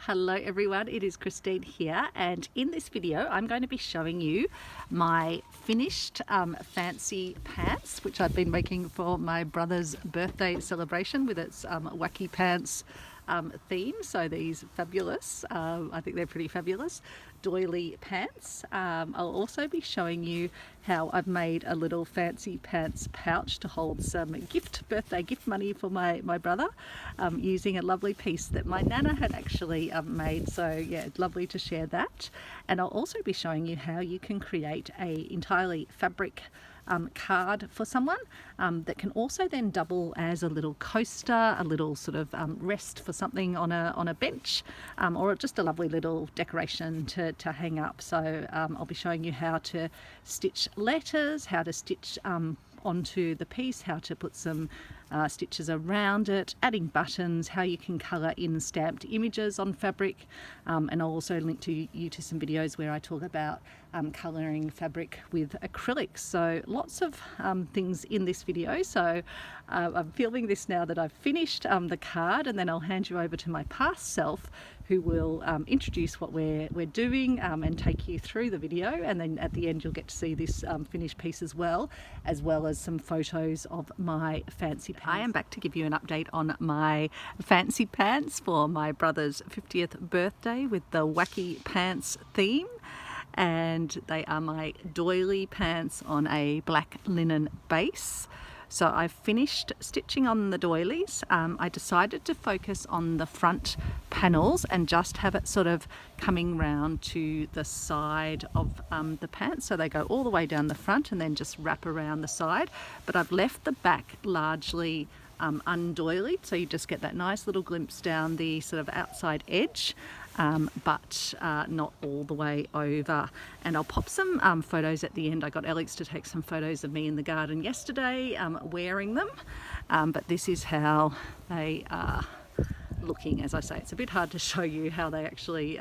Hello everyone, it is Christine here, and in this video I'm going to be showing you my finished fancy pants, which I've been making for my brother's birthday celebration with its wacky pants theme. So these fabulous, I think they're pretty fabulous, doily pants. I'll also be showing you how I've made a little fancy pants pouch to hold some birthday gift money for my brother, using a lovely piece that my nana had actually made. So yeah, lovely to share that. And I'll also be showing you how you can create a entirely fabric card for someone that can also then double as a little coaster, a little sort of rest for something on a bench, or just a lovely little decoration to hang up. So I'll be showing you how to stitch letters, how to stitch onto the piece, how to put some stitches around it, adding buttons, how you can colour in stamped images on fabric, and I'll also link you to some videos where I talk about colouring fabric with acrylics. So lots of things in this video. So I'm filming this now that I've finished the card, and then I'll hand you over to my past self, who will introduce what we're doing and take you through the video, and then at the end you'll get to see this finished piece as well as some photos of my fancy pants. I am back to give you an update on my fancy pants for my brother's 50th birthday with the wacky pants theme, and they are my doily pants on a black linen base. So I've finished stitching on the doilies. I decided to focus on the front panels and just have it sort of coming round to the side of the pants. So they go all the way down the front and then just wrap around the side. But I've left the back largely undoilied, so you just get that nice little glimpse down the sort of outside edge. But not all the way over. And I'll pop some photos at the end. I got Alex to take some photos of me in the garden yesterday wearing them, but this is how they are looking. As I say, it's a bit hard to show you how they actually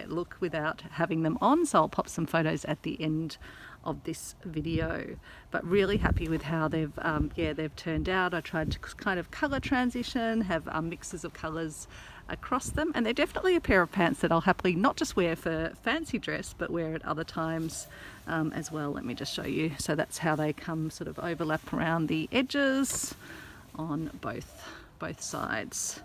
look without having them on, so I'll pop some photos at the end of this video. But really happy with how they've turned out. I tried to kind of colour transition, have mixes of colours across them, and they're definitely a pair of pants that I'll happily not just wear for fancy dress but wear at other times as well. Let me just show you. So that's how they come, sort of overlap around the edges on both sides.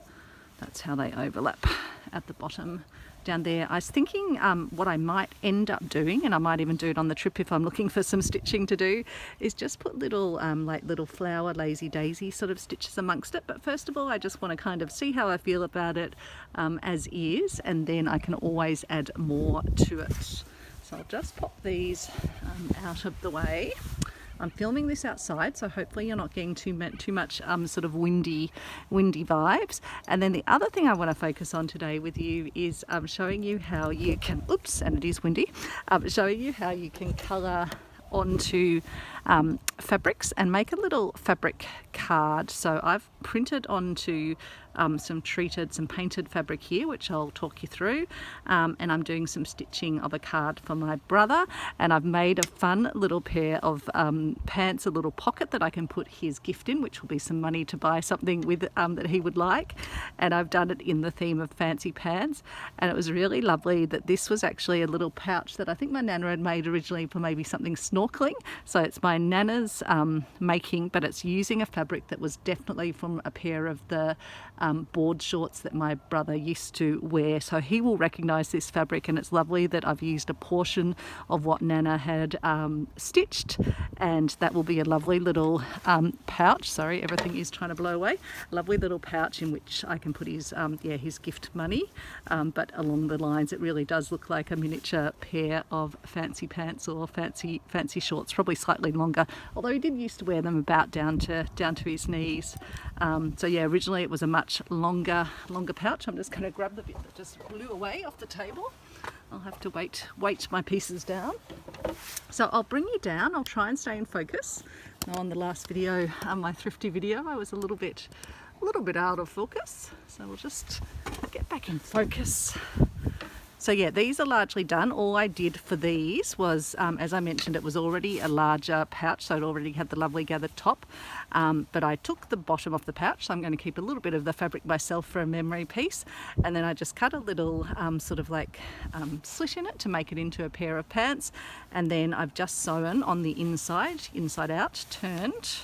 That's how they overlap at the bottom down there. I was thinking what I might end up doing, and I might even do it on the trip if I'm looking for some stitching to do, is just put little like little flower lazy daisy sort of stitches amongst it. But first of all, I just want to kind of see how I feel about it as is, and then I can always add more to it. So I'll just pop these out of the way. I'm filming this outside, so hopefully you're not getting too much sort of windy vibes. And then the other thing I want to focus on today with you is showing you how you can, and it is windy, showing you how you can colour onto fabrics and make a little fabric card. So I've printed onto some painted fabric here, which I'll talk you through, and I'm doing some stitching of a card for my brother, and I've made a fun little pair of pants, a little pocket that I can put his gift in, which will be some money to buy something with that he would like. And I've done it in the theme of fancy pants, and it was really lovely that this was actually a little pouch that I think my nana had made originally for maybe something snorkeling. So it's my nana's making, but it's using a fabric that was definitely from a pair of the board shorts that my brother used to wear. So he will recognise this fabric, and it's lovely that I've used a portion of what Nana had stitched, and that will be a lovely little pouch. Sorry, everything is trying to blow away. Lovely little pouch in which I can put his gift money, but along the lines it really does look like a miniature pair of fancy pants or fancy shorts, probably slightly longer, although he did used to wear them about down to his knees. So yeah, originally it was a much longer pouch. I'm just going to grab the bit that just blew away off the table. I'll have to weight my pieces down. So I'll bring you down. I'll try and stay in focus. Now on the last video, my thrifty video, I was a little bit out of focus. So we'll just get back in focus. So yeah, these are largely done. All I did for these was, as I mentioned, it was already a larger pouch, so it already had the lovely gathered top. But I took the bottom off the pouch, so I'm going to keep a little bit of the fabric myself for a memory piece. And then I just cut a little sort of like slit in it to make it into a pair of pants. And then I've just sewn on the inside out, turned.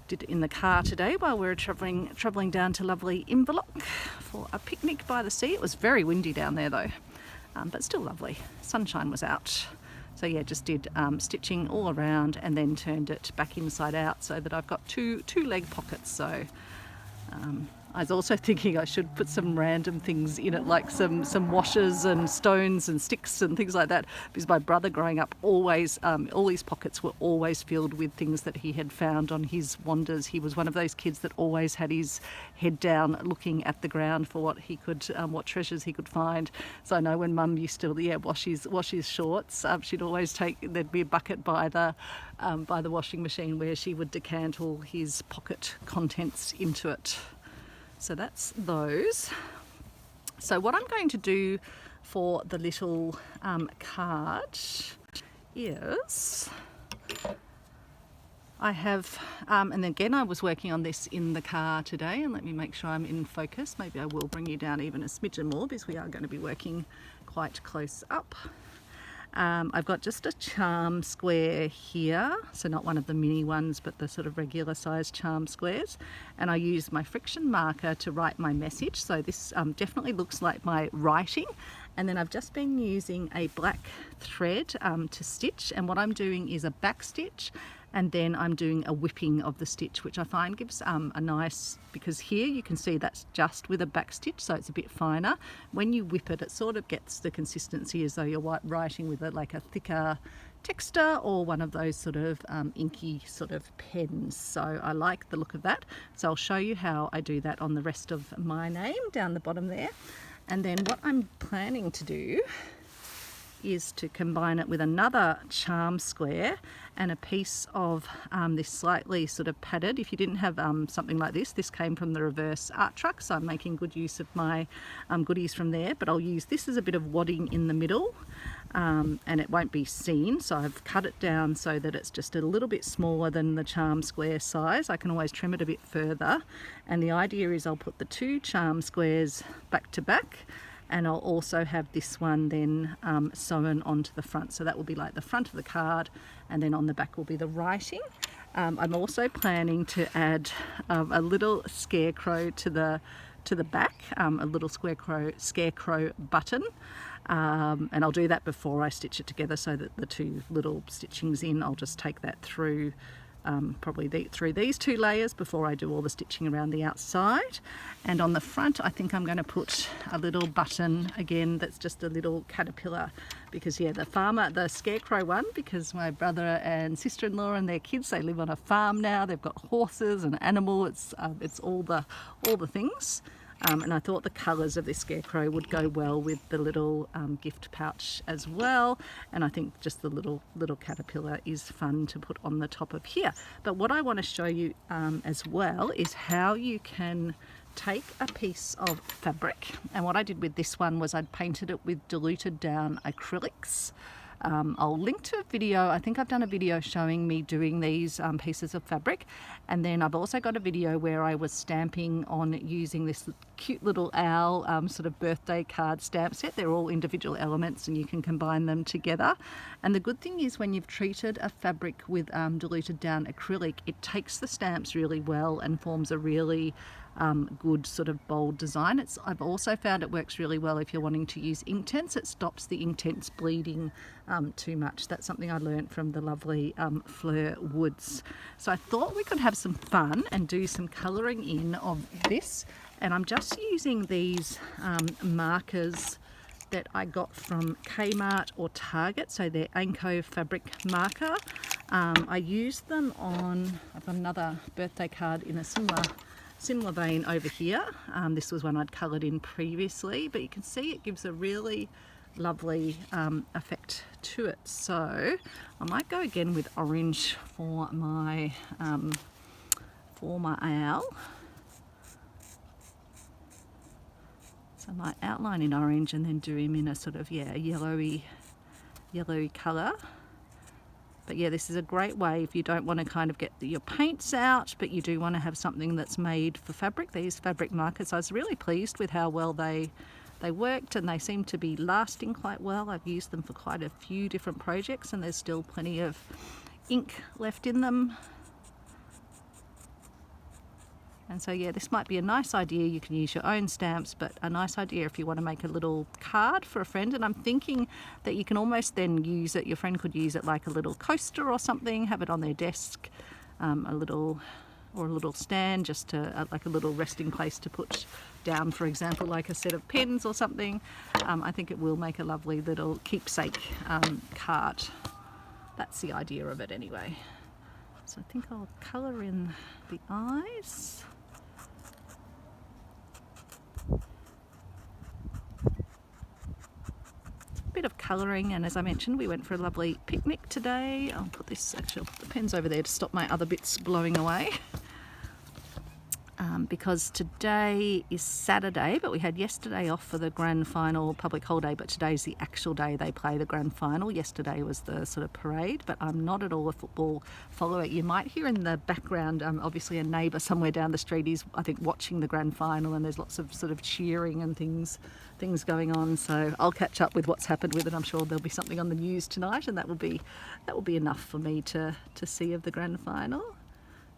Did it in the car today while we were travelling down to lovely Inverloch for a picnic by the sea. It was very windy down there though, but still lovely. Sunshine was out. So yeah, just did stitching all around and then turned it back inside out so that I've got two leg pockets. So I was also thinking I should put some random things in it, like some washers and stones and sticks and things like that, because my brother growing up always, all his pockets were always filled with things that he had found on his wanders. He was one of those kids that always had his head down looking at the ground for what he could, what treasures he could find. So I know when Mum used to wash his shorts, she'd always there'd be a bucket by the washing machine where she would decant all his pocket contents into it. So that's those. So what I'm going to do for the little card is I have, and again I was working on this in the car today, and let me make sure I'm in focus. Maybe I will bring you down even a smidgen more because we are going to be working quite close up. I've got just a charm square here, so not one of the mini ones but the sort of regular size charm squares, and I use my friction marker to write my message. So this definitely looks like my writing, and then I've just been using a black thread to stitch, and what I'm doing is a back stitch and then I'm doing a whipping of the stitch, which I find gives a nice, because here you can see that's just with a back stitch, so it's a bit finer. When you whip it, it sort of gets the consistency as though you're writing with like a thicker texture or one of those sort of inky sort of pens. So I like the look of that. So I'll show you how I do that on the rest of my name down the bottom there. And then what I'm planning to do is to combine it with another charm square and a piece of this slightly sort of padded. If you didn't have something like this came from the reverse art truck, so I'm making good use of my goodies from there, but I'll use this as a bit of wadding in the middle, and it won't be seen, so I've cut it down so that it's just a little bit smaller than the charm square size. I can always trim it a bit further, and the idea is I'll put the two charm squares back to back, and I'll also have this one then sewn onto the front. So that will be like the front of the card, and then on the back will be the writing. I'm also planning to add a little scarecrow to the back, a little scarecrow button. And I'll do that before I stitch it together so that the two little stitchings in, I'll just take that through probably through these two layers before I do all the stitching around the outside. And on the front I think I'm going to put a little button again that's just a little caterpillar, because yeah, the scarecrow one, because my brother and sister-in-law and their kids, they live on a farm now, they've got horses and animal, it's all the things. And I thought the colours of this scarecrow would go well with the little gift pouch as well, and I think just the little caterpillar is fun to put on the top of here. But what I want to show you as well is how you can take a piece of fabric, and what I did with this one was I'd painted it with diluted down acrylics. I'll link to a video. I think I've done a video showing me doing these pieces of fabric, and then I've also got a video where I was stamping on using this cute little owl sort of birthday card stamp set. They're all individual elements and you can combine them together, and the good thing is when you've treated a fabric with diluted down acrylic, it takes the stamps really well and forms a really good sort of bold design. I've also found it works really well if you're wanting to use Inktense. It stops the Inktense bleeding too much. That's something I learned from the lovely Fleur Woods. So I thought we could have some fun and do some colouring in of this, and I'm just using these markers that I got from Kmart or Target, so they're Anko fabric marker. I used them on, I've got another birthday card in a similar vein over here. This was one I'd coloured in previously, but you can see it gives a really lovely effect to it. So I might go again with orange for my owl. So I might outline in orange and then do him in a sort of, yeah, yellowy colour. But yeah, this is a great way if you don't want to kind of get your paints out, but you do want to have something that's made for fabric. These fabric markers, I was really pleased with how well they worked, and they seem to be lasting quite well. I've used them for quite a few different projects and there's still plenty of ink left in them. And so yeah, this might be a nice idea. You can use your own stamps, but a nice idea if you want to make a little card for a friend. And I'm thinking that you can almost then use it, your friend could use it like a little coaster or something, have it on their desk, a little stand, just to like a little resting place to put down, for example, like a set of pens or something. I think it will make a lovely little keepsake card. That's the idea of it anyway. So I think I'll colour in the eyes. Bit of colouring, and as I mentioned, we went for a lovely picnic today. I'll put this, actually I'll put the pens over there to stop my other bits blowing away. Because today is Saturday, but we had yesterday off for the grand final public holiday, but today's the actual day they play the grand final. Yesterday was the sort of parade, but I'm not at all a football follower. You might hear in the background, obviously a neighbour somewhere down the street is, I think, watching the grand final, and there's lots of sort of cheering and things going on. So I'll catch up with what's happened with it. I'm sure there'll be something on the news tonight, and that will be enough for me to see of the grand final.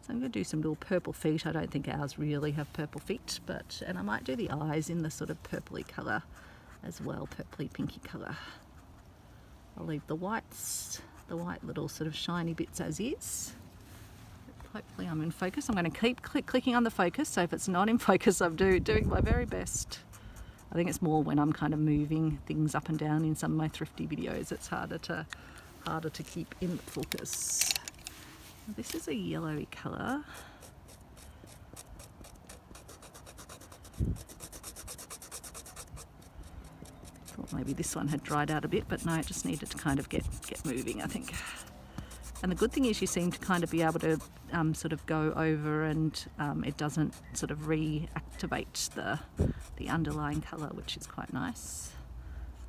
So I'm going to do some little purple feet. I don't think ours really have purple feet, and I might do the eyes in the sort of purpley colour as well, purpley pinky colour. I'll leave the white little sort of shiny bits as is. Hopefully I'm in focus. I'm going to keep clicking on the focus, so if it's not in focus, I'm doing my very best. I think it's more when I'm kind of moving things up and down in some of my thrifty videos, it's harder to keep in focus. This is a yellowy colour. Thought maybe this one had dried out a bit, but no, it just needed to kind of get moving, I think. And the good thing is you seem to kind of be able to sort of go over, and it doesn't sort of reactivate the underlying colour, which is quite nice.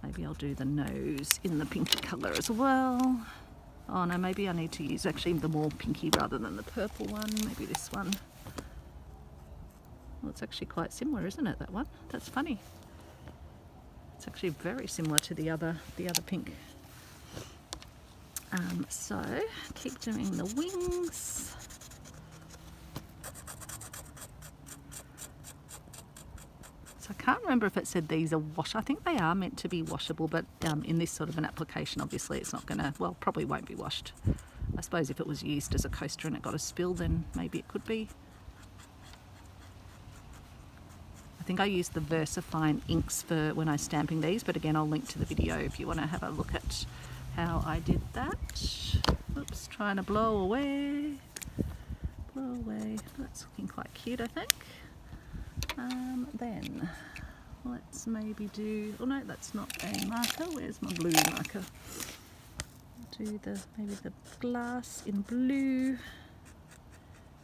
Maybe I'll do the nose in the pinky colour as well. Oh no, maybe I need to use actually the more pinky rather than the purple one. Maybe this one. Well, it's actually quite similar, isn't it, that one? That's funny. It's actually very similar to the other pink. So keep doing the wings. So I can't remember if it said these are wash. I think they are meant to be washable, but in this sort of an application, obviously it's not going to, well, probably won't be washed. I suppose if it was used as a coaster and it got a spill, then maybe it could be. I think I used the VersaFine inks for when I was stamping these, but again, I'll link to the video if you want to have a look at how I did that. Oops, trying to blow away. Blow away. That's looking quite cute, I think. Then let's maybe do, oh no, that's not a marker. Where's my blue marker? Do maybe the glass in blue.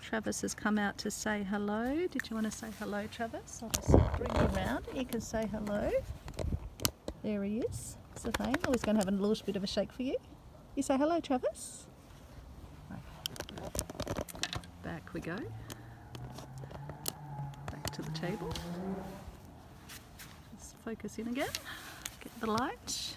Travis has come out to say hello. Did you want to say hello, Travis? I'll just bring you around. You can say hello. There he is. So I was going to have a little bit of a shake for you. You say hello, Travis. Back we go. Back to the table. Just focus in again. Get the light.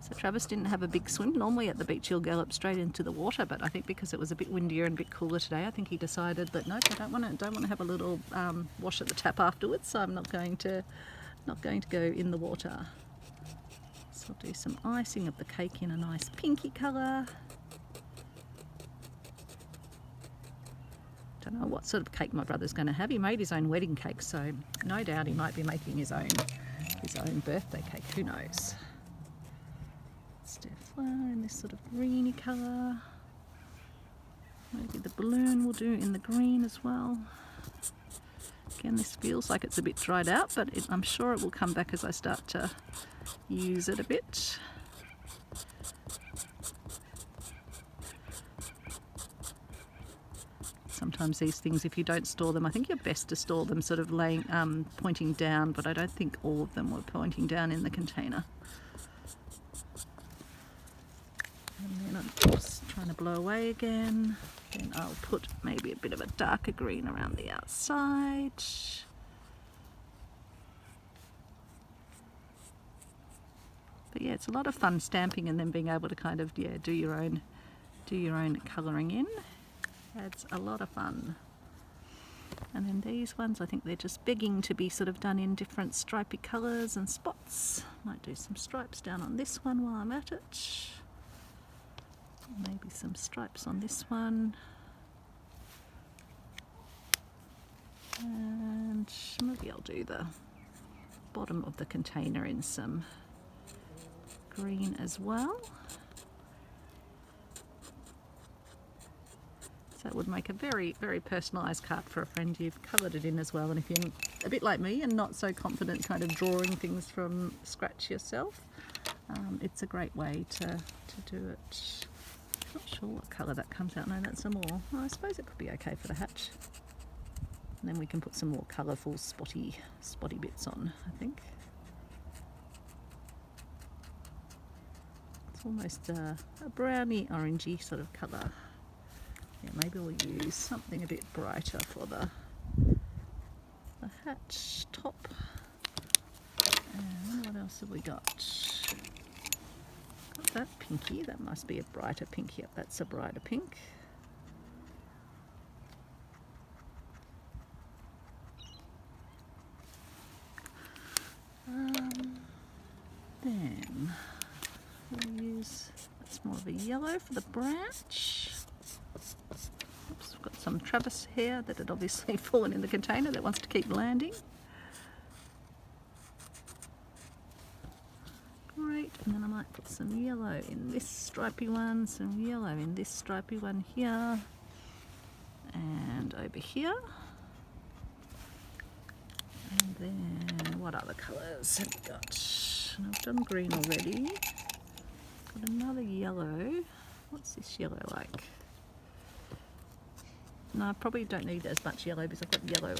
So Travis didn't have a big swim. Normally at the beach he'll gallop straight into the water, but I think because it was a bit windier and a bit cooler today, I think he decided that no, I don't want to have a little wash at the tap afterwards, so I'm not going to go in the water. So I'll do some icing of the cake in a nice pinky colour. Don't know what sort of cake my brother's going to have. He made his own wedding cake, so no doubt he might be making his own birthday cake. Who knows? Fleur in this sort of greeny colour. Maybe the balloon will do in the green as well. Again, this feels like it's a bit dried out, but I'm sure it will come back as I start to use it a bit. sometimes these things, if you don't store them, I think you're best to store them sort of laying, pointing down, but I don't think all of them were pointing down in the container. And then I'm just trying to blow away again. Then I'll put maybe a bit of a darker green around the outside. But yeah, it's a lot of fun stamping and then being able to kind of, yeah, do your own colouring in. Adds a lot of fun. And then these ones, I think they're just begging to be sort of done in different stripy colours and spots. Might do some stripes down on this one while I'm at it. Maybe some stripes on this one. And maybe I'll do the bottom of the container in some green as well. So it would make a very, very personalised card for a friend. You've coloured it in as well, and if you're a bit like me and not so confident kind of drawing things from scratch yourself, it's a great way to do it. Not sure what colour that comes out. No, that's some more. Well, I suppose it could be okay for the hatch. And then we can put some more colourful spotty bits on, I think. It's almost a browny orangey sort of colour. Yeah, maybe we'll use something a bit brighter for the hatch top. And what else have we got? Got that pinky. That must be a brighter pink. Yep, that's a brighter pink. Then we'll use, that's more of a yellow for the branch. Oops, we've got some Travis here that had obviously fallen in the container that wants to keep landing. Great, and then I might put some yellow in this stripy one, some yellow in this stripy one here, and over here. And then what other colours have we got? And I've done green already. Got another yellow. What's this yellow like? No, I probably don't need as much yellow because I've got yellow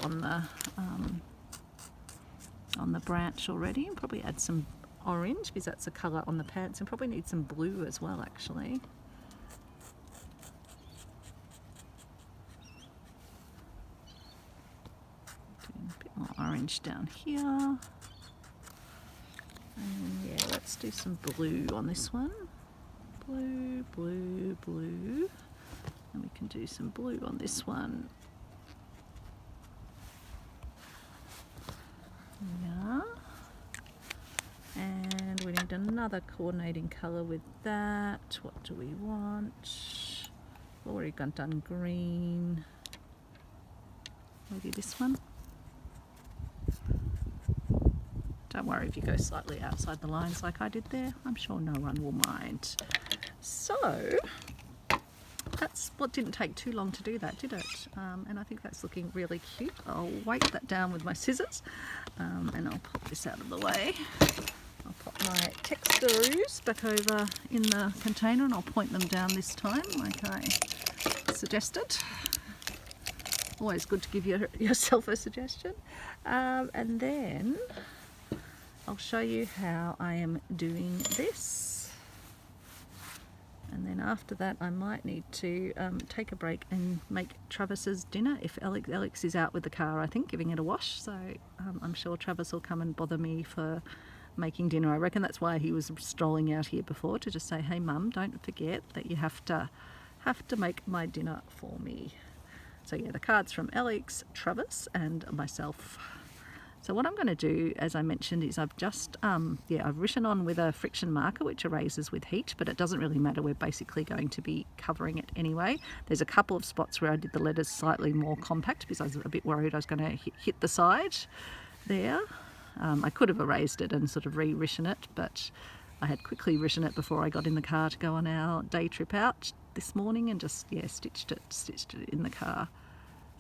on the branch already. I'll probably add some orange because that's a colour on the pants, and probably need some blue as well actually. Doing a bit more orange down here. And yeah, let's do some blue on this one. Blue, blue, blue. And we can do some blue on this one. Yeah. And we need another coordinating colour with that. What do we want? Already done green. Maybe this one. Don't worry if you go slightly outside the lines like I did there. I'm sure no one will mind. So that's what didn't take too long to do that, did it? And I think that's looking really cute. I'll weight that down with my scissors, and I'll pop this out of the way. I'll pop my textiles back over in the container and I'll point them down this time like I suggested. Always good to give yourself a suggestion. And then I'll show you how I am doing this. And then after that I might need to take a break and make Travis's dinner if Alex is out with the car, I think, giving it a wash. So I'm sure Travis will come and bother me for making dinner. I reckon that's why he was strolling out here before, to just say, hey mum, don't forget that you have to make my dinner for me. So yeah, the card's from Alex, Travis and myself. So what I'm going to do, as I mentioned, is I've just, I've written on with a friction marker which erases with heat, but it doesn't really matter. We're basically going to be covering it anyway. There's a couple of spots where I did the letters slightly more compact because I was a bit worried I was going to hit the side there. I could have erased it and sort of rewritten it, but I had quickly written it before I got in the car to go on our day trip out this morning and just, yeah, stitched it in the car.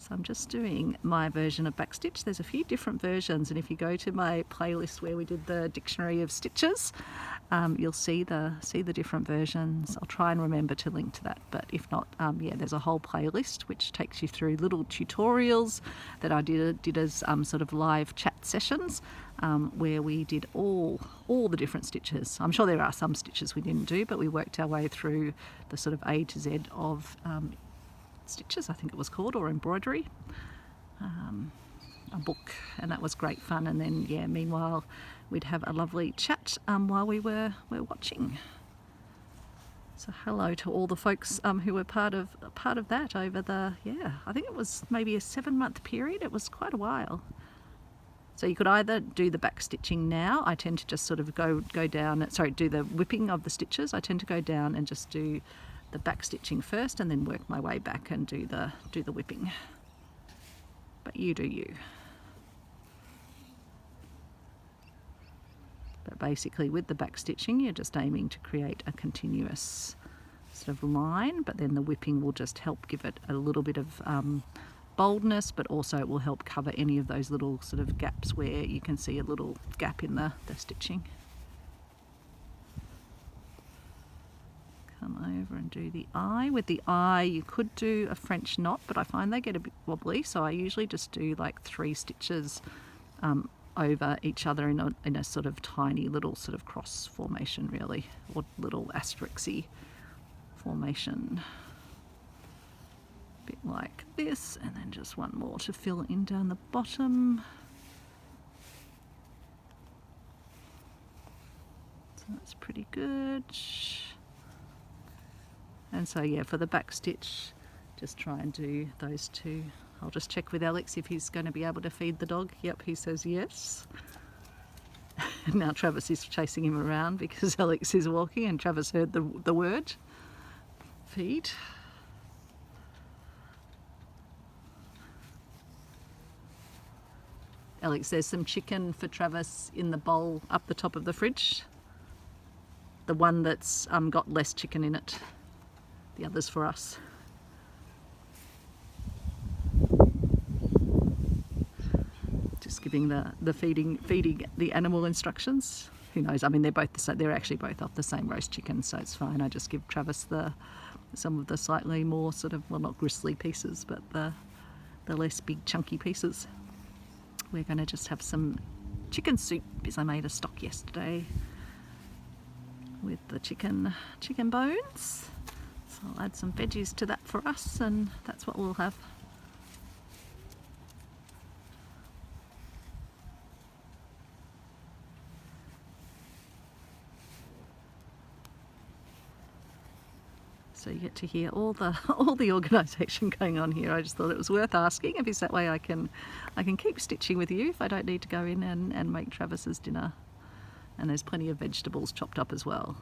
So I'm just doing my version of backstitch. There's a few different versions, and if you go to my playlist where we did the dictionary of stitches, you'll see the different versions. I'll try and remember to link to that, but if not, yeah, there's a whole playlist which takes you through little tutorials that I did as sort of live chat sessions, where we did all the different stitches. I'm sure there are some stitches we didn't do, but we worked our way through the sort of A to Z of stitches, I think it was called, or embroidery, a book, and that was great fun. And then, yeah, meanwhile we'd have a lovely chat while we were watching. So hello to all the folks who were part of that over the, yeah, I think it was maybe a 7-month period. It was quite a while. So you could either do the back stitching now. I tend to just sort of go down, do the whipping of the stitches. I tend to go down and just do the back stitching first and then work my way back and do the whipping. But you do you. But basically with the back stitching, you're just aiming to create a continuous sort of line, but then the whipping will just help give it a little bit of boldness, but also it will help cover any of those little sort of gaps where you can see a little gap in the stitching. Come over and do the eye. With the eye you could do a French knot, but I find they get a bit wobbly, so I usually just do like 3 stitches over each other in a sort of tiny little sort of cross formation, really, or little asterisk-y formation. A bit like this, and then just one more to fill in down the bottom. So that's pretty good. And so yeah, for the back stitch, just try and do those 2. I'll just check with Alex if he's going to be able to feed the dog. Yep, he says yes. And now Travis is chasing him around because Alex is walking, and Travis heard the word feed. Alex, there's some chicken for Travis in the bowl up the top of the fridge. The one that's got less chicken in it. The others for us. Just giving the feeding the animal instructions. Who knows? I mean, they're both the same. They're actually both off the same roast chicken, so it's fine. I just give Travis some of the slightly more sort of, well, not gristly pieces, but the less big chunky pieces. We're going to just have some chicken soup because I made a stock yesterday with the chicken bones. So I'll add some veggies to that for us, and that's what we'll have. So you get to hear all the organisation going on here. I just thought it was worth asking, because that way I can keep stitching with you if I don't need to go in and make Travis's dinner. And there's plenty of vegetables chopped up as well.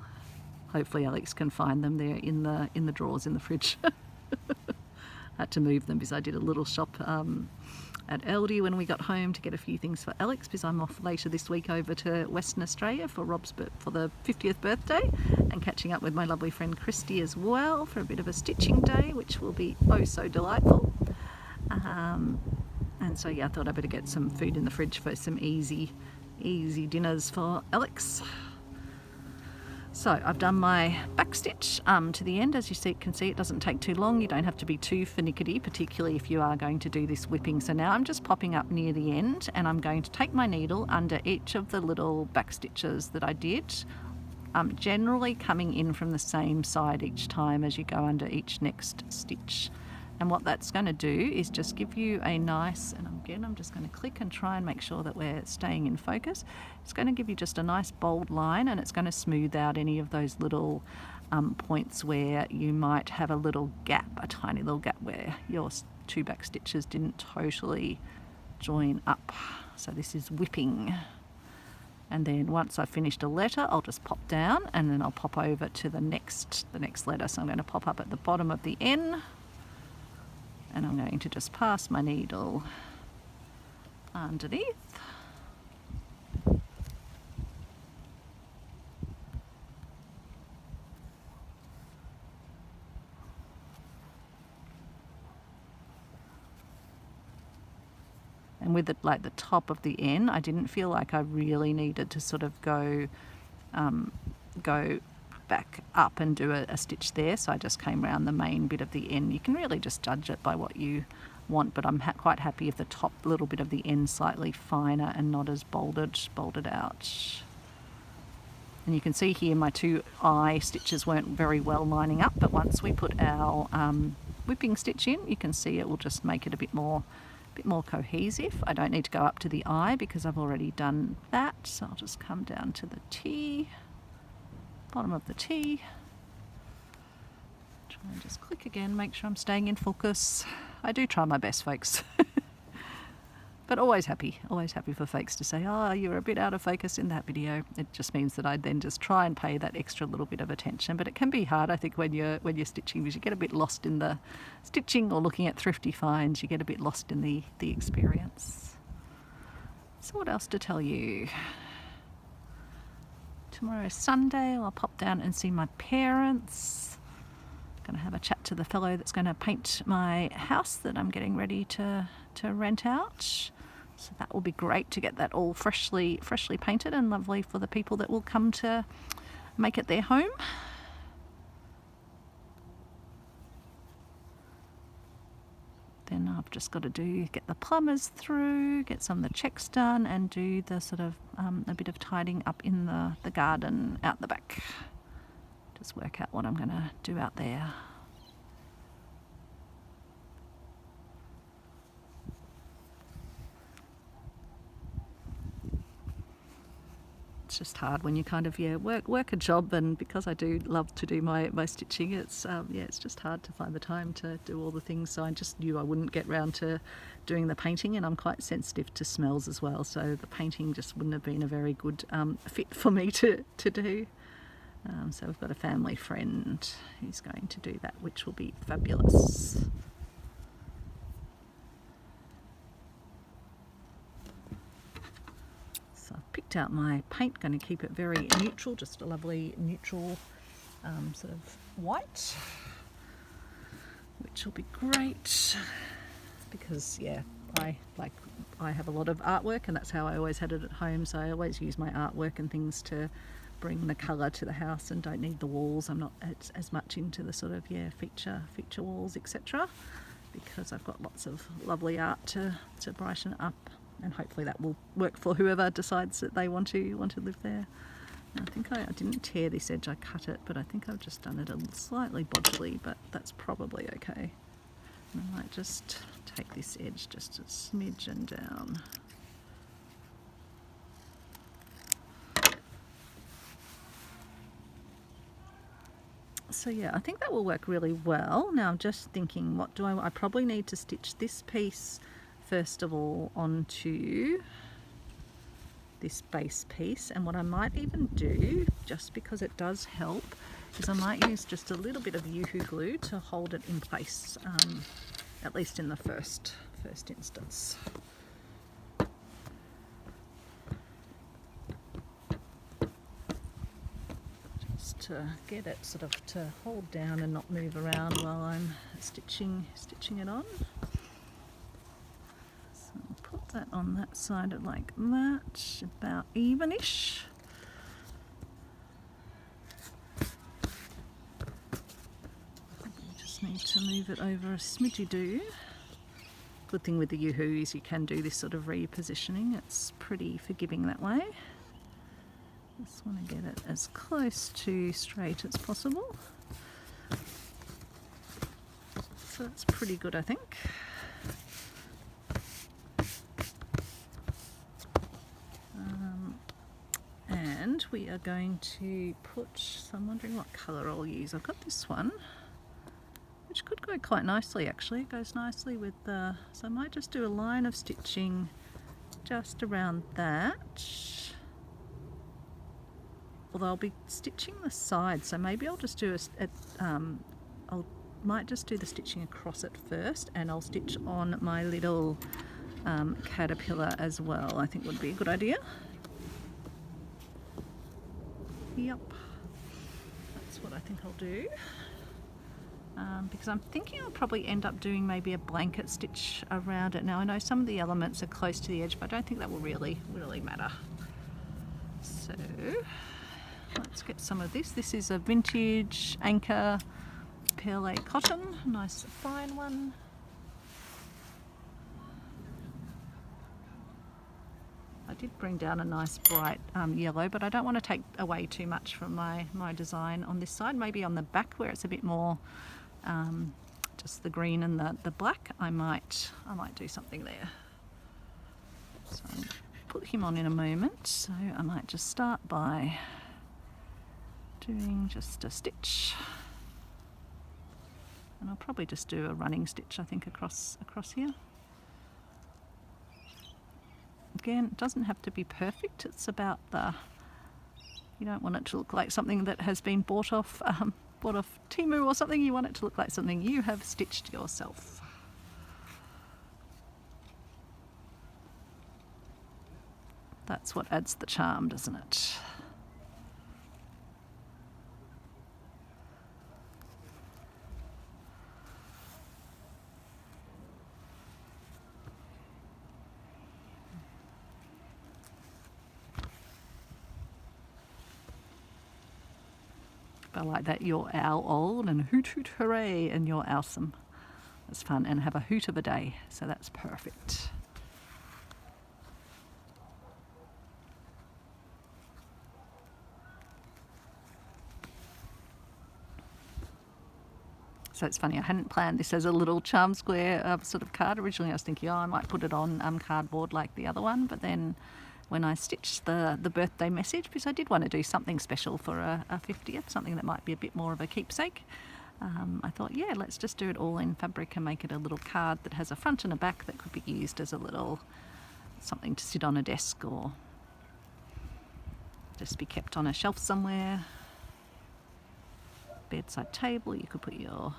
Hopefully Alex can find them. They're in the drawers in the fridge. I had to move them because I did a little shop at Aldi when we got home to get a few things for Alex, because I'm off later this week over to Western Australia for for the 50th birthday, and catching up with my lovely friend Christy as well for a bit of a stitching day, which will be oh so delightful. And so yeah, I thought I'd better get some food in the fridge for some easy dinners for Alex. So I've done my back stitch to the end. As you can see, it doesn't take too long. You don't have to be too finicky, particularly if you are going to do this whipping. So now I'm just popping up near the end, and I'm going to take my needle under each of the little back stitches that I did, generally coming in from the same side each time as you go under each next stitch. And what that's going to do is just give you a nice, and again I'm just going to click and try and make sure that we're staying in focus. It's going to give you just a nice bold line, and it's going to smooth out any of those little points where you might have a little gap, a tiny little gap where your 2 back stitches didn't totally join up. So this is whipping. And then once I've finished a letter, I'll just pop down, and then I'll pop over to the next letter. So I'm going to pop up at the bottom of the N, and I'm going to just pass my needle underneath. And with it, like the top of the N, I didn't feel like I really needed to sort of go back up and do a stitch there, so I just came around the main bit of the N. You can really just judge it by what you want, but I'm quite happy if the top little bit of the N slightly finer and not as bolded out. And you can see here my two eye stitches weren't very well lining up, but once we put our whipping stitch in, you can see it will just make it a bit more cohesive. I don't need to go up to the eye because I've already done that, so I'll just come down to the T, bottom of the T. Try and just click again, make sure I'm staying in focus. I do try my best, folks. But always happy for folks to say, oh, you're a bit out of focus in that video. It just means that I then just try and pay that extra little bit of attention. But it can be hard, I think, when you're stitching, because you get a bit lost in the stitching or looking at thrifty finds. You get a bit lost in the experience. So what else to tell you? Tomorrow is Sunday. I'll pop down and see my parents. Going to have a chat to the fellow that's going to paint my house that I'm getting ready to rent out. So that will be great to get that all freshly painted and lovely for the people that will come to make it their home. Then I've just got to get the plumbers through, get some of the checks done, and do the sort of a bit of tidying up in the garden out the back. Just work out what I'm going to do out there. It's just hard when you kind of work a job, and because I do love to do my stitching, it's just hard to find the time to do all the things. So I just knew I wouldn't get round to doing the painting, and I'm quite sensitive to smells as well, so the painting just wouldn't have been a very good fit for me to do. So we've got a family friend who's going to do that, which will be fabulous. So I've picked out my paint, going to keep it very neutral, just a lovely neutral sort of white, which will be great because I have a lot of artwork, and that's how I always had it at home, so I always use my artwork and things to bring the colour to the house and don't need the walls. I'm not as much into the sort of feature walls, etc., because I've got lots of lovely art to brighten up, and hopefully that will work for whoever decides that they want to live there. Now, I think I didn't tear this edge, I cut it, but I think I've just done it a little slightly bodgily, but that's probably okay. And I might just take this edge just a smidge and down. So yeah, I think that will work really well. Now I'm just thinking, what do I probably need to stitch this piece first of all onto this base piece, and what I might even do, just because it does help, is I might use just a little bit of Yoo-hoo glue to hold it in place, at least in the first instance. To get it sort of to hold down and not move around while I'm stitching it on. So I'll put that on that side like that, about evenish. Just need to move it over a smidgy do. Good thing with the Yoo-hoo is you can do this sort of repositioning. It's pretty forgiving that way. Just want to get it as close to straight as possible. So that's pretty good, I think. And we are going to put, so I'm wondering what colour I'll use. I've got this one, which could go quite nicely actually. It goes nicely with the, so I might just do a line of stitching just around that. Although I'll be stitching the side, so maybe I'll just do might just do the stitching across it first, and I'll stitch on my little caterpillar as well. I think would be a good idea. Yep, that's what I think I'll do. because I'm thinking I'll probably end up doing maybe a blanket stitch around it. Now I know some of the elements are close to the edge, but I don't think that will really matter. So let's get some of this. This is a vintage Anchor Perle cotton, nice fine one. I did bring down a nice bright yellow, but I don't want to take away too much from my design on this side. Maybe on the back where it's a bit more just the green and the black, I might do something there. So I'll put him on in a moment. So I might just start by doing just a stitch. And I'll probably just do a running stitch, I think, across here. Again, it doesn't have to be perfect. It's about you don't want it to look like something that has been bought off Temu or something. You want it to look like something you have stitched yourself. That's what adds the charm, doesn't it? I like that. You're owl old and hoot hoot hooray and you're awesome. That's fun, and have a hoot of a day, so that's perfect. So it's funny, I hadn't planned this as a little charm square sort of card. Originally I was thinking, oh, I might put it on cardboard like the other one, but then when I stitched the birthday message, because I did want to do something special for a 50th, something that might be a bit more of a keepsake, I thought, yeah, let's just do it all in fabric and make it a little card that has a front and a back that could be used as a little something to sit on a desk or just be kept on a shelf somewhere. Bedside table, you could put your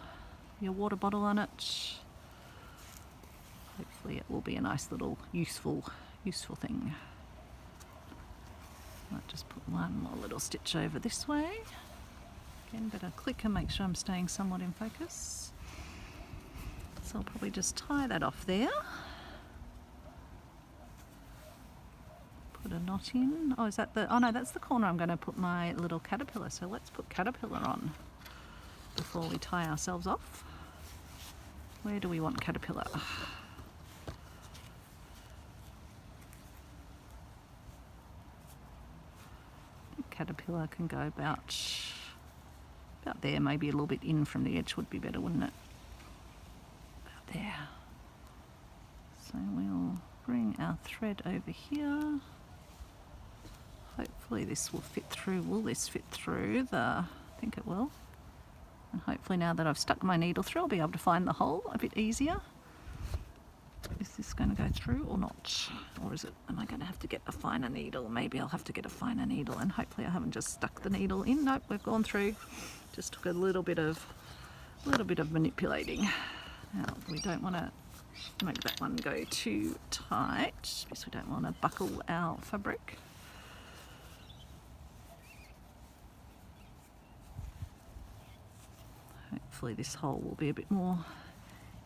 water bottle on it. Hopefully it will be a nice little useful thing. Might just put one more little stitch over this way. Again, better click and make sure I'm staying somewhat in focus. So I'll probably just tie that off there. Put a knot in. Oh, is that oh no, that's the corner I'm going to put my little caterpillar. So let's put caterpillar on before we tie ourselves off. Where do we want caterpillar? Caterpillar can go about there, maybe a little bit in from the edge would be better, wouldn't it? About there. So we'll bring our thread over here. Hopefully this will fit through. Will this fit through I think it will. And hopefully now that I've stuck my needle through, I'll be able to find the hole a bit easier. Is this going to go through or not? Or am I going to have to get a finer needle? Maybe I'll have to get a finer needle, and hopefully I haven't just stuck the needle in. Nope, we've gone through. Just took a little bit of manipulating. Now we don't want to make that one go too tight because we don't want to buckle our fabric. Hopefully this hole will be a bit more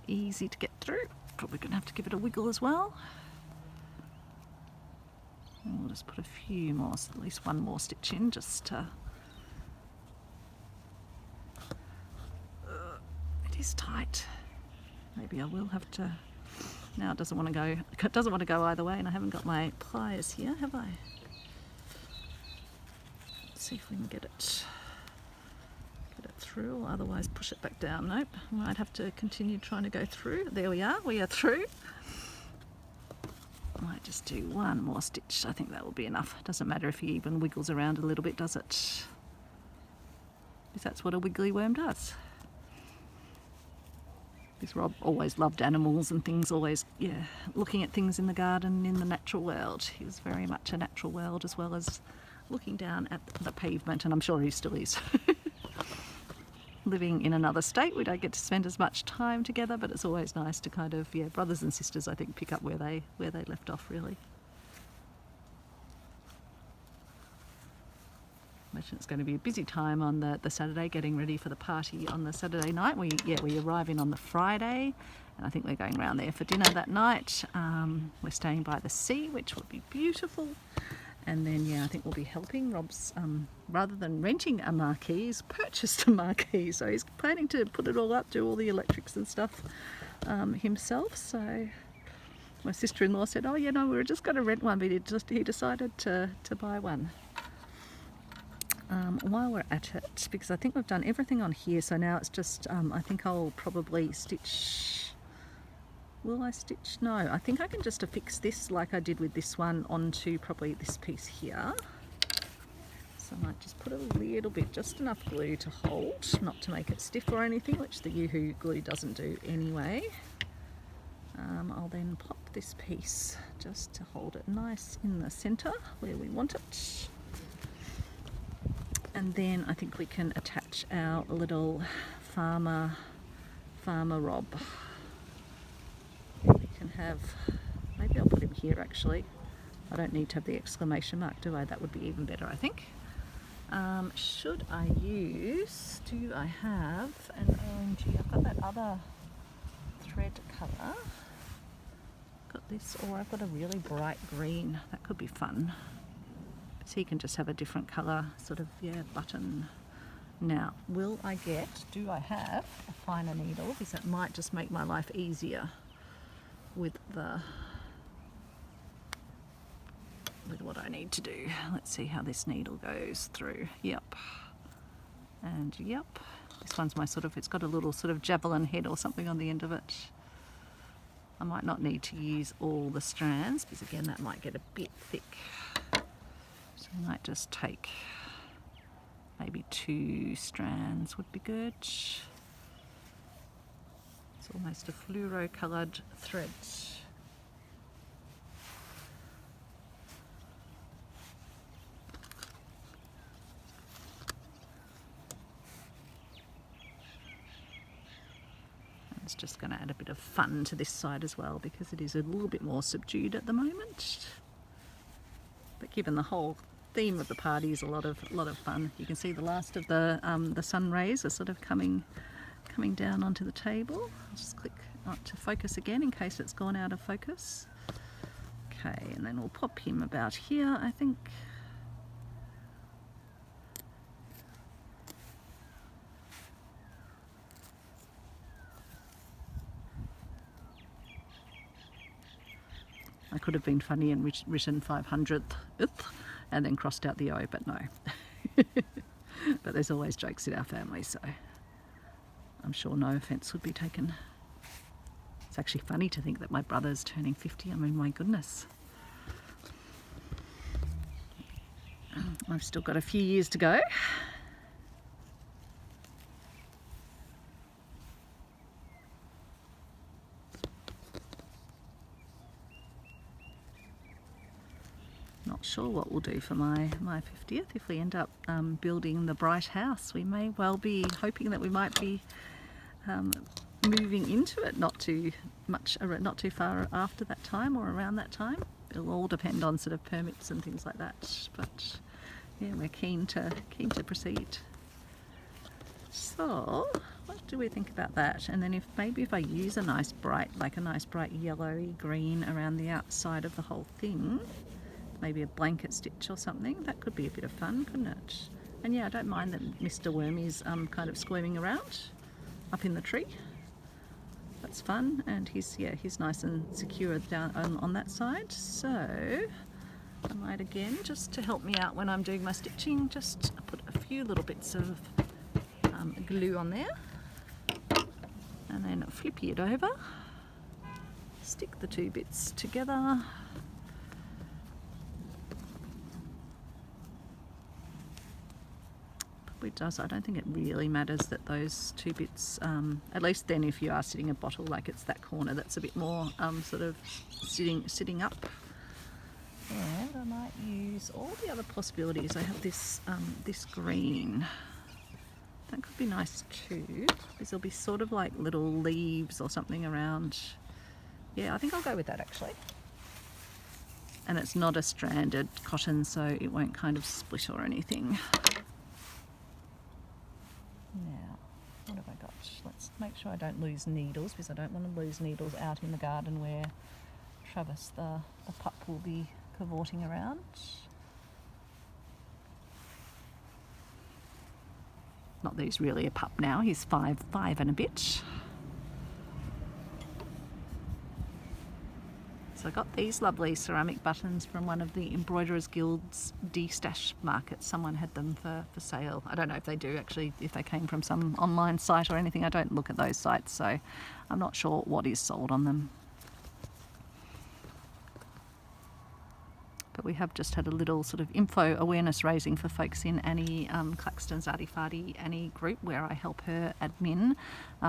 easy to get through. Probably going to have to give it a wiggle as well. And we'll just put a few more, at least one more stitch in, just to... it is tight. Maybe I will have to... Now it doesn't want to go either way, and I haven't got my pliers here, have I? Let's see if we can get it through, or otherwise push it back down. Nope, I might have to continue trying to go through. There we are through. I might just do one more stitch. I think that will be enough. Doesn't matter if he even wiggles around a little bit, does it? Because that's what a wiggly worm does. Because Rob always loved animals and things, always, looking at things in the garden, in the natural world. He was very much a natural world, as well as looking down at the pavement, and I'm sure he still is. Living in another state, we don't get to spend as much time together, but it's always nice to kind of, brothers and sisters, I think, pick up where they left off, really. imagine it's going to be a busy time on the Saturday, getting ready for the party on the Saturday night. We arrive in on the Friday, and I think we're going around there for dinner that night. We're staying by the sea, which will be beautiful. And then, yeah, I think we'll be helping. Rob's, rather than renting a marquee, he's purchased a marquee. So he's planning to put it all up, do all the electrics and stuff himself. So my sister-in-law said, oh, you know, we were just going to rent one, but he decided to buy one. While we're at it, because I think we've done everything on here, so now it's just, I think I'll probably stitch. Will I stitch? No, I think I can just affix this like I did with this one onto probably this piece here. So I might just put a little bit, just enough glue to hold, not to make it stiff or anything, which the Yoo-hoo glue doesn't do anyway. I'll then pop this piece just to hold it nice in the center where we want it. And then I think we can attach our little farmer Rob. We can have, maybe I'll put him here actually. I don't need to have the exclamation mark, do I? That would be even better, I think. Should I use, do I have an orangey? I've got that other thread colour. Got this, or I've got a really bright green. That could be fun. So you can just have a different colour, sort of, yeah, button. Now, do I have a finer needle? Because that might just make my life easier with what I need to do. Let's see how this needle goes through. Yep. And yep. This one's my sort of, it's got a little sort of javelin head or something on the end of it. I might not need to use all the strands, because again, that might get a bit thick. So I might just take maybe 2 strands would be good. It's almost a fluoro coloured thread. It's just going to add a bit of fun to this side as well, because it is a little bit more subdued at the moment. But given the whole theme of the party is a lot of fun. You can see the last of the sun rays are sort of coming down onto the table. I'll just click to focus again in case it's gone out of focus. Okay, and then we'll pop him about here, I think. I could have been funny and written 500th and then crossed out the O, but no. But there's always jokes in our family, so I'm sure no offence would be taken. It's actually funny to think that my brother's turning 50. I mean, my goodness. I've still got a few years to go. Not sure what we'll do for my 50th. If we end up building the bright house, we may well be hoping that we might be moving into it not too far after that time or around that time. It'll all depend on sort of permits and things like that. But yeah, we're keen to proceed. So what do we think about that? And then if I use a nice bright yellowy green around the outside of the whole thing, maybe a blanket stitch or something, that could be a bit of fun, couldn't it? And yeah, I don't mind that Mr. Wormy's kind of squirming around up in the tree. That's fun, and he's nice and secure down on that side. So I might, again, just to help me out when I'm doing my stitching, just put a few little bits of glue on there, and then flip it over, stick the 2 bits together. It does. I don't think it really matters that those 2 bits, at least then if you are sitting a bottle, like it's that corner that's a bit more sort of sitting up. And I might use all the other possibilities. I have this this green. That could be nice too, because there'll be sort of like little leaves or something around. Yeah, I think I'll go with that actually. And it's not a stranded cotton, so it won't kind of split or anything. make sure I don't lose needles, because I don't want to lose needles out in the garden where Travis, the pup, will be cavorting around. Not that he's really a pup now, he's five and a bit. So I got these lovely ceramic buttons from one of the Embroiderers Guild's de-stash markets. Someone had them for sale. I don't know if they do actually, if they came from some online site or anything. I don't look at those sites, so I'm not sure what is sold on them. But we have just had a little sort of info awareness raising for folks in Annie Claxton's Arty Farty Annie group, where I help her admin,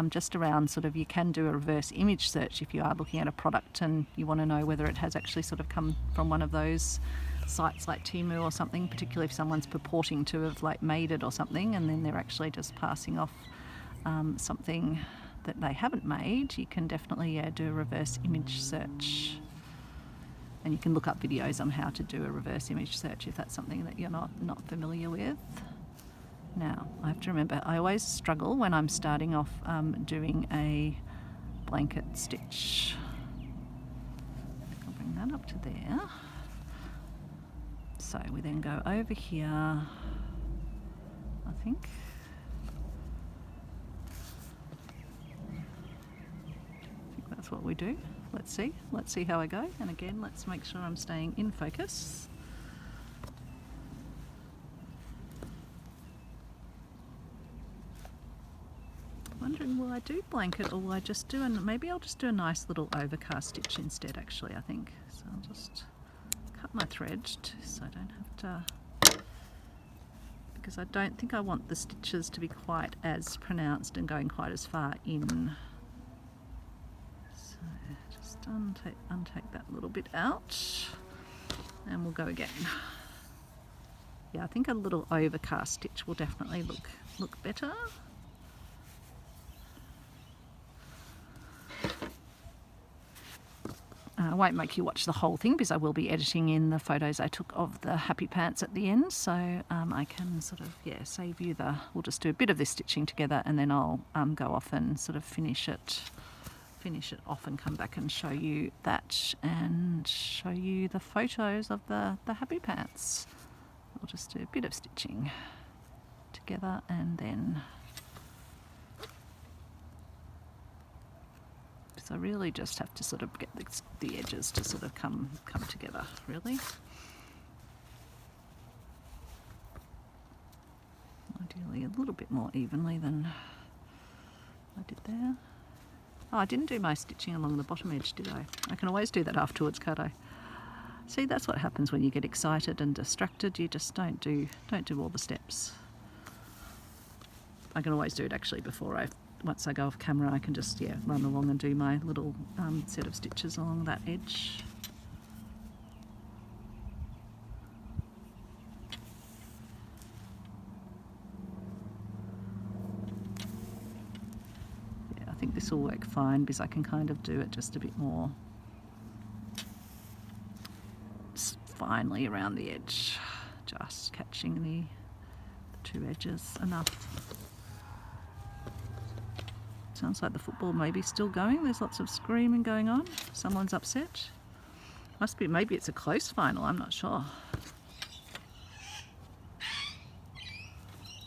just around sort of, you can do a reverse image search if you are looking at a product and you want to know whether it has actually sort of come from one of those sites like Temu or something, particularly if someone's purporting to have like made it or something and then they're actually just passing off something that they haven't made. You can definitely do a reverse image search. And you can look up videos on how to do a reverse image search if that's something that you're not familiar with. Now, I have to remember, I always struggle when I'm starting off doing a blanket stitch. I'll bring that up to there. So we then go over here, I think. That's what we do. Let's see how I go, and again let's make sure I'm staying in focus. Wondering, will I do blanket or will I just do, and maybe I'll just do a nice little overcast stitch instead actually, I think. So I'll just cut my thread so I don't have to, because I don't think I want the stitches to be quite as pronounced and going quite as far in. Just untake that little bit out and we'll go again. Yeah, I think a little overcast stitch will definitely look better. I won't make you watch the whole thing because I will be editing in the photos I took of the happy pants at the end, so I can sort of save you we'll just do a bit of this stitching together and then I'll go off and sort of finish it off and come back and show you that and show you the photos of the happy pants. We'll just do a bit of stitching together and then, because I really just have to sort of get the edges to sort of come together, really. Ideally a little bit more evenly than I did there. Oh, I didn't do my stitching along the bottom edge, did I? I can always do that afterwards, can't I? See, that's what happens when you get excited and distracted. You just don't do all the steps. I can always do it actually before once I go off camera, I can just run along and do my little set of stitches along that edge. I think this will work fine because I can kind of do it just a bit more finely around the edge, just catching the two edges enough. Sounds like the football may be still going. There's lots of screaming going on. Someone's upset. Must be, maybe it's a close final, I'm not sure.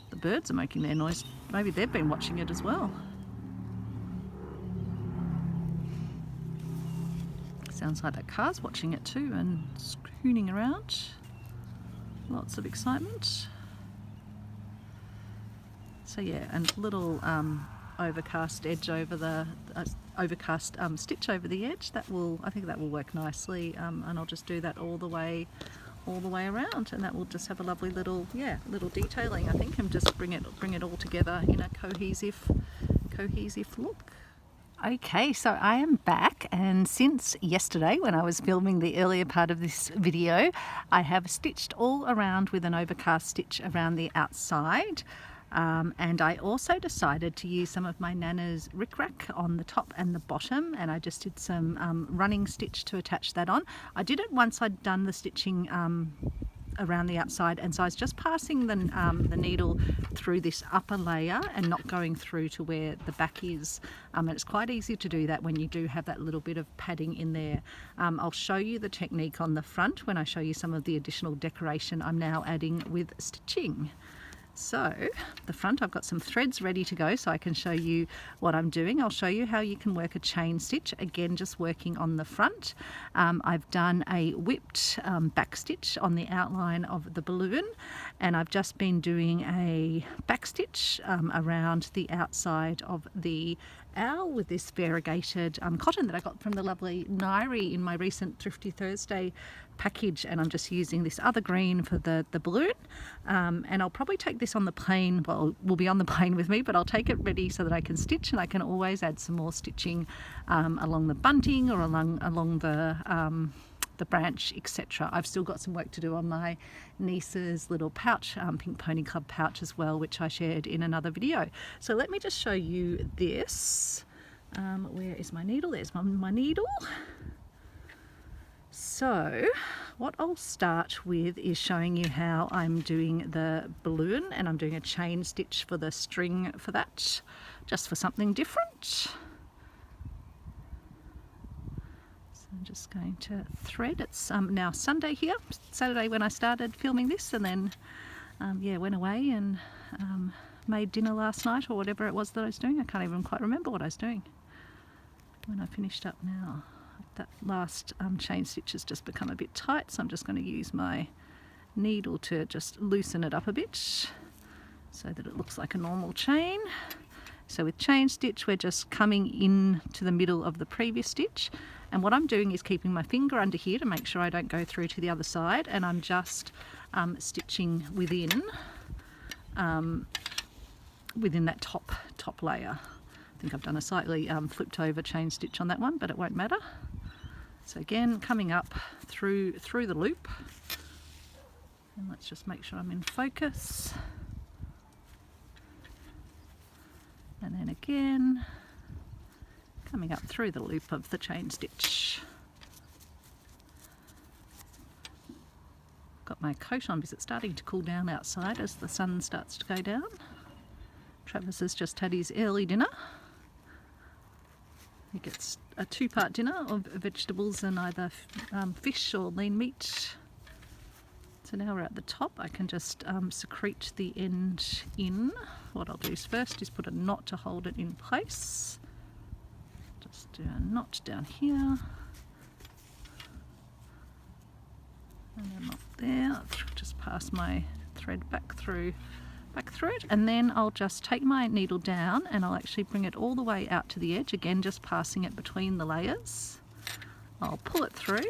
The birds are making their noise. Maybe they've been watching it as well. Sounds like that car's watching it too and scooning around. Lots of excitement. So yeah, and little overcast edge over the overcast stitch over the edge. I think that will work nicely, and I'll just do that all the way around, and that will just have a lovely little detailing, I think, and just bring it all together in a cohesive look. Okay, so I am back, and since yesterday when I was filming the earlier part of this video, I have stitched all around with an overcast stitch around the outside, and I also decided to use some of my Nana's rickrack on the top and the bottom, and I just did some running stitch to attach that on. I did it once I'd done the stitching around the outside, and so I was just passing the needle through this upper layer and not going through to where the back is, and it's quite easy to do that when you do have that little bit of padding in there. I'll show you the technique on the front when I show you some of the additional decoration I'm now adding with stitching. So the front, I've got some threads ready to go so I can show you what I'm doing. I'll show you how you can work a chain stitch, again just working on the front. I've done a whipped back stitch on the outline of the balloon, and I've just been doing a back stitch around the outside of the owl with this variegated cotton that I got from the lovely Nairi in my recent Thrifty Thursday package, and I'm just using this other green for the balloon, and I'll probably take this on the plane. Well, will be on the plane with me, but I'll take it ready so that I can stitch, and I can always add some more stitching along the bunting or along the branch, etc. I've still got some work to do on my niece's little pouch, Pink Pony Club pouch as well, which I shared in another video. So let me just show you this. Where is my needle? There's my needle. So what I'll start with is showing you how I'm doing the balloon, and I'm doing a chain stitch for the string for that, just for something different. So I'm just going to thread. It's now Sunday here, Saturday when I started filming this, and then yeah, went away and made dinner last night or whatever it was that I was doing. I can't even quite remember what I was doing when I finished up now. That last chain stitch has just become a bit tight, so I'm just going to use my needle to just loosen it up a bit so that it looks like a normal chain. So with chain stitch, we're just coming in to the middle of the previous stitch, and what I'm doing is keeping my finger under here to make sure I don't go through to the other side, and I'm just stitching within that top layer. I think I've done a slightly flipped over chain stitch on that one, but it won't matter. So again, coming up through the loop, and let's just make sure I'm in focus. And then again, coming up through the loop of the chain stitch. Got my coat on because it's starting to cool down outside as the sun starts to go down. Travis has just had his early dinner. He gets a two-part dinner of vegetables and either fish or lean meat. So now we're at the top. I can just secrete the end in. What I'll do is first is put a knot to hold it in place. Just do a knot down here. And a knot there. Just pass my thread back through it, and then I'll just take my needle down and I'll actually bring it all the way out to the edge, again just passing it between the layers. I'll pull it through.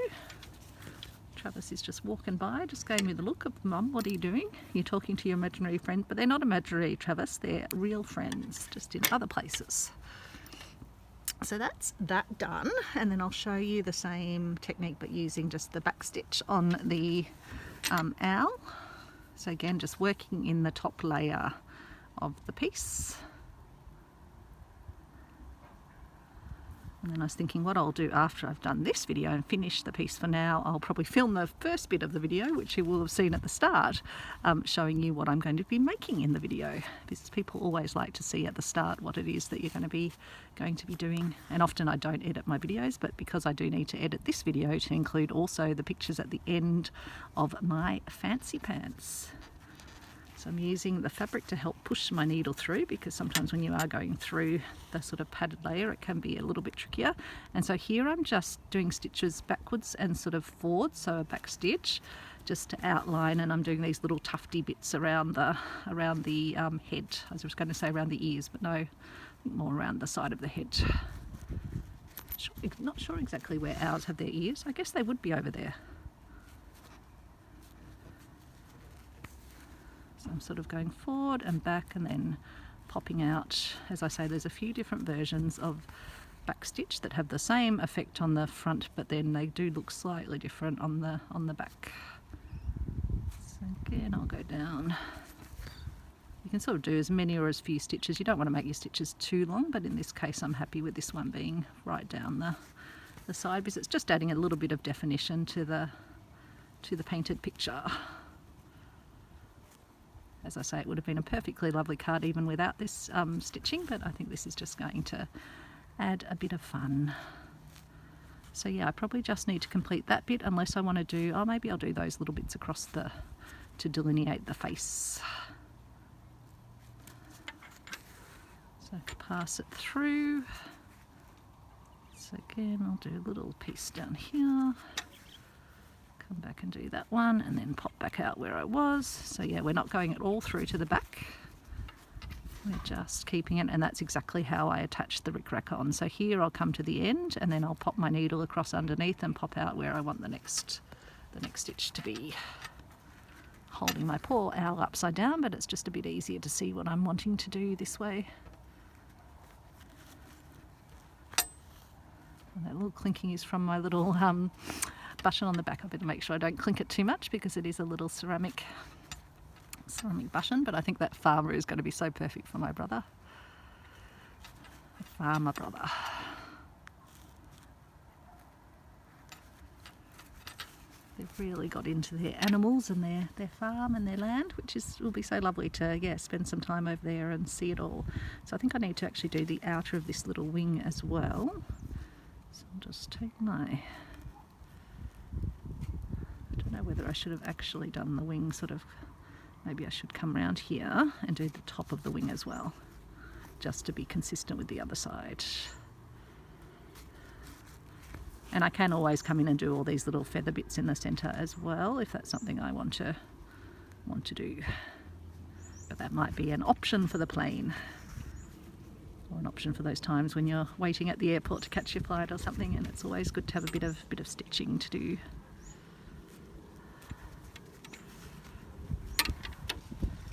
Travis is just walking by, just gave me the look of, Mum, what are you doing? You're talking to your imaginary friend, but they're not imaginary, Travis, they're real friends, just in other places. So that's that done, and then I'll show you the same technique but using just the back stitch on the owl. So again, just working in the top layer of the piece. And then I was thinking what I'll do after I've done this video and finish the piece. For now, I'll probably film the first bit of the video, which you will have seen at the start, showing you what I'm going to be making in the video, because people always like to see at the start what it is that you're going to be doing. And often I don't edit my videos, but because I do need to edit this video to include also the pictures at the end of my fancy pants. So I'm using the fabric to help push my needle through, because sometimes when you are going through the sort of padded layer it can be a little bit trickier. And so here I'm just doing stitches backwards and sort of forwards, so a back stitch just to outline, and I'm doing these little tufty bits around the head. I was going to say around the ears, but no, I think more around the side of the head. Not sure exactly where owls have their ears. I guess they would be over there. So I'm sort of going forward and back and then popping out. As I say, there's a few different versions of back stitch that have the same effect on the front, but then they do look slightly different on the back. So again, I'll go down. You can sort of do as many or as few stitches. You don't want to make your stitches too long, but in this case I'm happy with this one being right down the side, because it's just adding a little bit of definition to the painted picture. As I say, it would have been a perfectly lovely card even without this stitching, but I think this is just going to add a bit of fun. So yeah, I probably just need to complete that bit, unless I want to do, oh, maybe I'll do those little bits across to delineate the face. So pass it through. So again, I'll do a little piece down here. Come back and do that one, and then pop back out where I was. So yeah, we're not going it all through to the back. We're just keeping it, and that's exactly how I attach the rickrack on. So here I'll come to the end, and then I'll pop my needle across underneath and pop out where I want the next stitch to be. Holding my poor owl upside down, but it's just a bit easier to see what I'm wanting to do this way. And that little clinking is from my little button on the back. I better make sure I don't clink it too much because it is a little ceramic button, but I think that farmer is going to be so perfect for my brother. The farmer brother. They've really got into their animals and their farm and their land, which will be so lovely to spend some time over there and see it all. So I think I need to actually do the outer of this little wing as well. So I'll just take my, I don't know whether I should have actually done the wing sort of, maybe I should come around here and do the top of the wing as well, just to be consistent with the other side. And I can always come in and do all these little feather bits in the centre as well, if that's something I want to do. But that might be an option for the plane, or an option for those times when you're waiting at the airport to catch your flight or something, and it's always good to have a bit of stitching to do.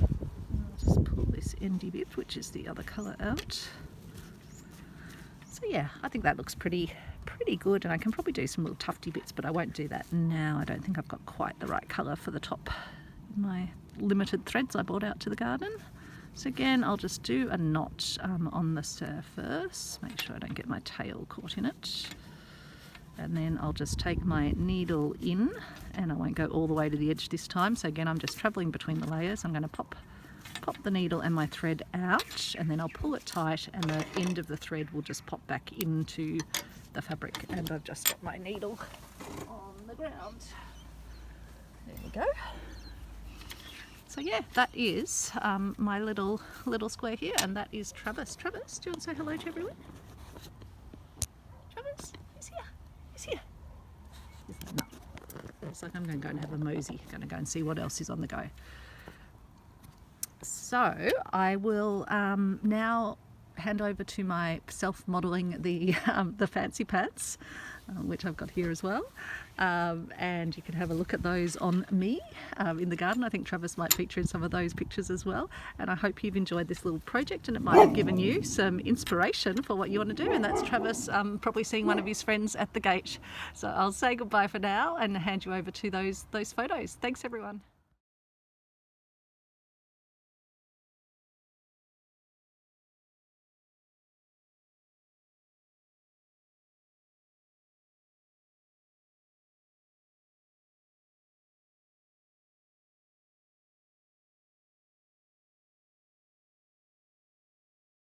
I'll just pull this endy bit, which is the other colour, out. So yeah, I think that looks pretty good, and I can probably do some little tufty bits, but I won't do that now. I don't think I've got quite the right colour for the top. My limited threads I brought out to the garden. So again, I'll just do a knot on the surface, make sure I don't get my tail caught in it. And then I'll just take my needle in, and I won't go all the way to the edge this time. So again, I'm just travelling between the layers. I'm going to pop the needle and my thread out, and then I'll pull it tight, and the end of the thread will just pop back into the fabric. And I've just got my needle on the ground. There we go. So yeah, that is my little square here, and that is Travis. Travis, do you want to say hello to everyone? Travis, he's here. He's here. No. It's like I'm going to go and have a mosey. Going to go and see what else is on the go. So I will now hand over to my self-modelling the fancy pants, which I've got here as well, and you can have a look at those on me in the garden. I think Travis might feature in some of those pictures as well, and I hope you've enjoyed this little project and it might have given you some inspiration for what you want to do. And that's Travis probably seeing one of his friends at the gate. So I'll say goodbye for now and hand you over to those photos. Thanks everyone.